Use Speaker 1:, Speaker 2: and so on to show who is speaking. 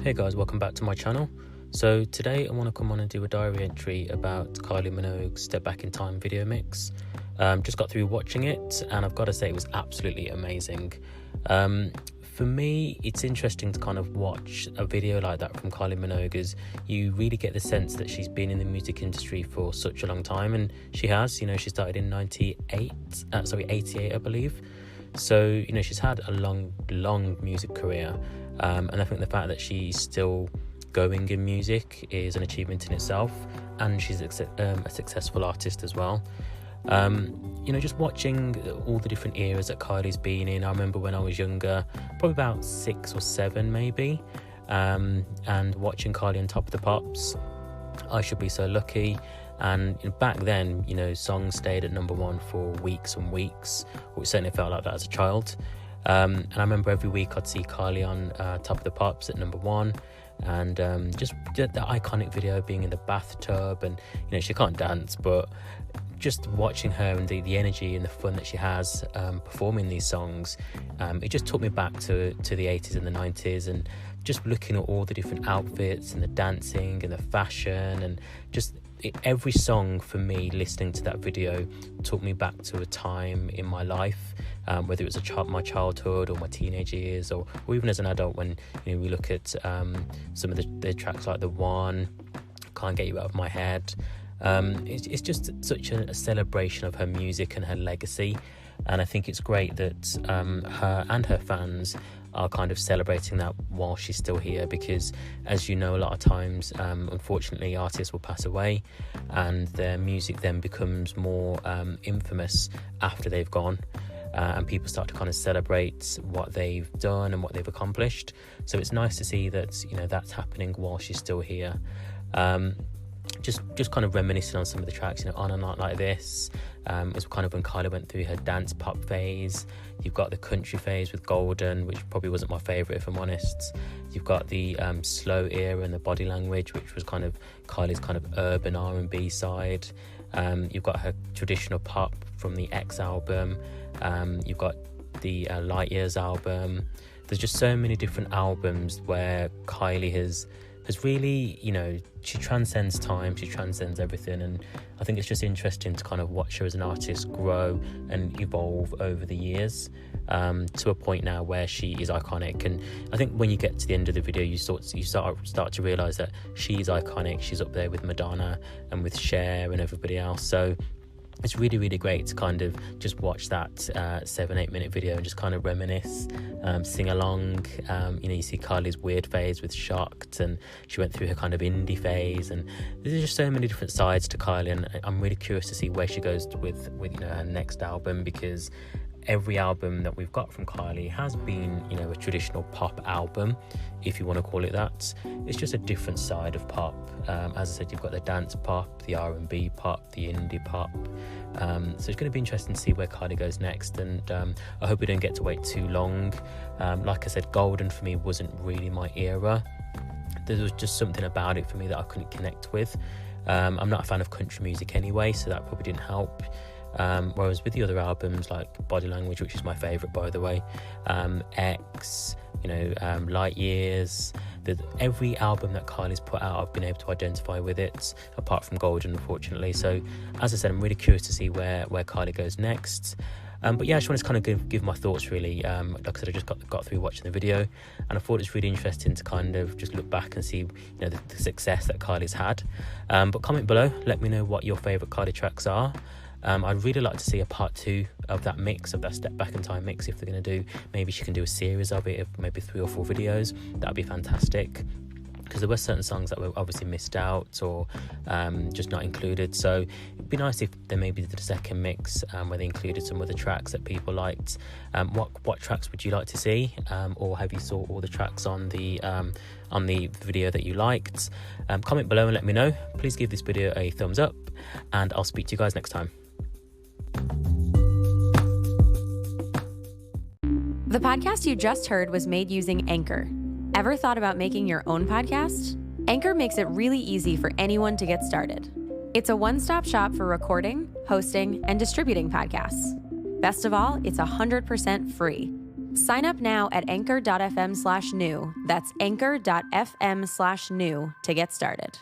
Speaker 1: Hey guys, welcome back to my channel. So today I want to come on and do a diary entry about Kylie Minogue's Step Back in Time video mix. Just got through watching it and I've got to say it was absolutely amazing. For me, it's interesting to kind of watch a video like that from Kylie Minogue, as you really get the sense that she's been in the music industry for such a long time, and she has. You know, she started in 88, I believe. So, you know, she's had a long music career, and I think the fact that she's still going in music is an achievement in itself, and she's a successful artist as well. You know, just watching all the different eras that Kylie's been in. I remember when I was younger, probably about 6 or 7 maybe, and watching Kylie on Top of the Pops, I Should Be So Lucky. And back then, you know, songs stayed at #1 for weeks and weeks, or it certainly felt like that as a child. And I remember every week I'd see Kylie on Top of the Pops at #1, and just the iconic video being in the bathtub, and you know, she can't dance, but just watching her and the energy and the fun that she has performing these songs, it just took me back to the 80s and the 90s, and just looking at all the different outfits and the dancing and the fashion, and just every song for me, listening to that video, took me back to a time in my life, whether it was my childhood or my teenage years, or even as an adult, when you know, we look at some of the tracks like The One, Can't Get You Out of My Head. It's just such a celebration of her music and her legacy, and I think it's great that her and her fans are kind of celebrating that while she's still here, because as you know, a lot of times unfortunately artists will pass away and their music then becomes more infamous after they've gone, and people start to kind of celebrate what they've done and what they've accomplished. So it's nice to see that, you know, that's happening while she's still here. Just kind of reminiscing on some of the tracks, you know, On and Not Like This. It was kind of when Kylie went through her dance pop phase. You've got the country phase with Golden, which probably wasn't my favourite, if I'm honest. You've got the slow era and the Body Language, which was kind of Kylie's kind of urban R&B side. You've got her traditional pop from the X album. You've got the Light Years album. There's just so many different albums where Kylie has really, you know, she transcends time, she transcends everything, and I think it's just interesting to kind of watch her as an artist grow and evolve over the years, to a point now where she is iconic. And I think when you get to the end of the video, you start to realise that she's iconic. She's up there with Madonna and with Cher and everybody else. So it's really, really great to kind of just watch that 7-8 minute video and just kind of reminisce, sing along. You know, you see Kylie's weird phase with Shocked, and she went through her kind of indie phase, and there's just so many different sides to Kylie, and I'm really curious to see where she goes with you know, her next album, because every album that we've got from Kylie has been, you know, a traditional pop album, if you want to call it that. It's just a different side of pop. As I said, you've got the dance pop, the R&B pop, the indie pop. So it's going to be interesting to see where Kylie goes next, and I hope we don't get to wait too long. Like I said, Golden for me wasn't really my era. There was just something about it for me that I couldn't connect with. I'm not a fan of country music anyway, so that probably didn't help. Whereas with the other albums like Body Language, which is my favourite by the way, X, you know, Light Years, every album that Kylie's put out, I've been able to identify with it, apart from Golden, unfortunately. So as I said, I'm really curious to see where Kylie goes next. But yeah, I just wanted to kind of give my thoughts really. Like I said, I just got through watching the video, and I thought it's really interesting to kind of just look back and see, you know, the success that Kylie's had. But comment below, let me know what your favourite Kylie tracks are. I'd really like to see a part 2 of that mix, of that Step Back in Time mix, if they're going to do. Maybe she can do a series of it, of maybe 3 or 4 videos. That'd be fantastic, because there were certain songs that were obviously missed out or just not included. So it'd be nice if they maybe did a second mix where they included some other tracks that people liked. What tracks would you like to see, or have you saw all the tracks on the video that you liked? Comment below and let me know. Please give this video a thumbs up, and I'll speak to you guys next time.
Speaker 2: The podcast you just heard was made using Anchor. Ever thought about making your own podcast? Anchor makes it really easy for anyone to get started. It's a one-stop shop for recording, hosting, and distributing podcasts. Best of all, it's 100% free. Sign up now at anchor.fm/new. That's anchor.fm/new to get started.